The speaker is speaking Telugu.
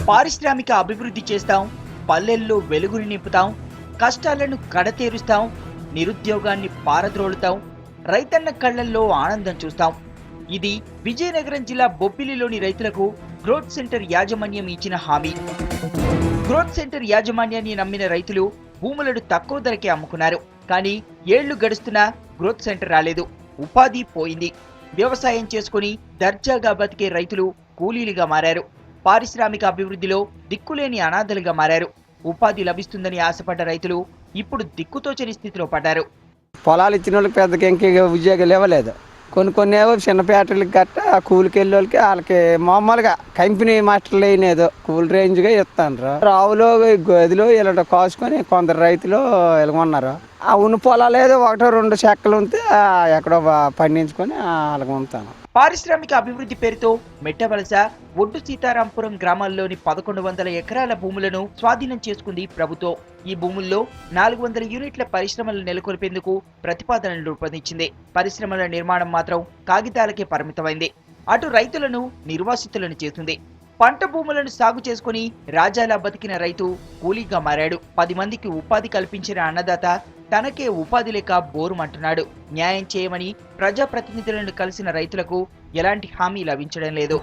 పారిశ్రామిక అభివృద్ధి చేస్తాం, పల్లెల్లో వెలుగుని నింపుతాం, కష్టాలను కడతేరుస్తాం, నిరుద్యోగాన్ని పారద్రోలుతాం, రైతన్న కళ్లల్లో ఆనందం చూస్తాం. ఇది విజయనగరం జిల్లా బొబ్బిలిలోని రైతులకు గ్రోత్ సెంటర్ యాజమాన్యం ఇచ్చిన హామీ. గ్రోత్ సెంటర్ యాజమాన్యాన్ని నమ్మిన రైతులు భూములను తక్కువ ధరకే అమ్ముకున్నారు. కానీ ఏళ్లు గడుస్తున్నా గ్రోత్ సెంటర్ రాలేదు. ఉపాధి పోయింది. వ్యవసాయం చేసుకుని దర్జాగా బతికే రైతులు కూలీలుగా మారారు. పారిశ్రామిక అభివృద్ధిలో దిక్కులేని అనాథలుగా మారారు. ఉపాధి లభిస్తుందని ఆశపడ్డ రైతులు ఇప్పుడు దిక్కుతోచని స్థితిలో పడ్డారు. పొలాలు ఇచ్చిన వాళ్ళకి పెద్దగా ఇంక ఉద్యోగాలు ఇవ్వలేదు. కొన్ని ఏవో చిన్న ఫ్యాక్టరీలకు గట్ట కూలికి వెళ్ళే వాళ్ళకి వాళ్ళకి మామూలుగా కంపెనీ మాస్టర్లు అయినేదో కూలి రేంజ్గా ఇస్తాను. రావులో గదిలో ఇలా కాసుకొని కొందరు రైతులు ఇలాగొన్నారు. ఆ ఉన్న పొలాలు ఏదో ఒకటో రెండు చెక్కలు ఉంటే ఎక్కడో పండించుకొని అలాగ ఉంటాను. పారిశ్రామిక అభివృద్ధి పేరుతో మెట్టవలస, ఒడ్డు సీతారాంపురం గ్రామాల్లోని 1100 ఎకరాల భూములను స్వాధీనం చేసుకుంది ప్రభుత్వం. ఈ భూముల్లో 400 యూనిట్ల పరిశ్రమలు నెలకొల్పేందుకు ప్రతిపాదనలు రూపొందించింది. పరిశ్రమల నిర్మాణం మాత్రం కాగితాలకే పరిమితమైంది. అటు రైతులను నిర్వాసితులను చేస్తుంది. పంట భూములను సాగు చేసుకుని రాజాలా బతికిన రైతు కూలీగా మారాడు. 10 మందికి ఉపాధి కల్పించిన అన్నదాత తనకే ఉపాధి లేక బోరుమంటున్నాడు. న్యాయం చేయమని ప్రజాప్రతినిధులను కలిసిన రైతులకు ఎలాంటి హామీ లభించడం లేదు.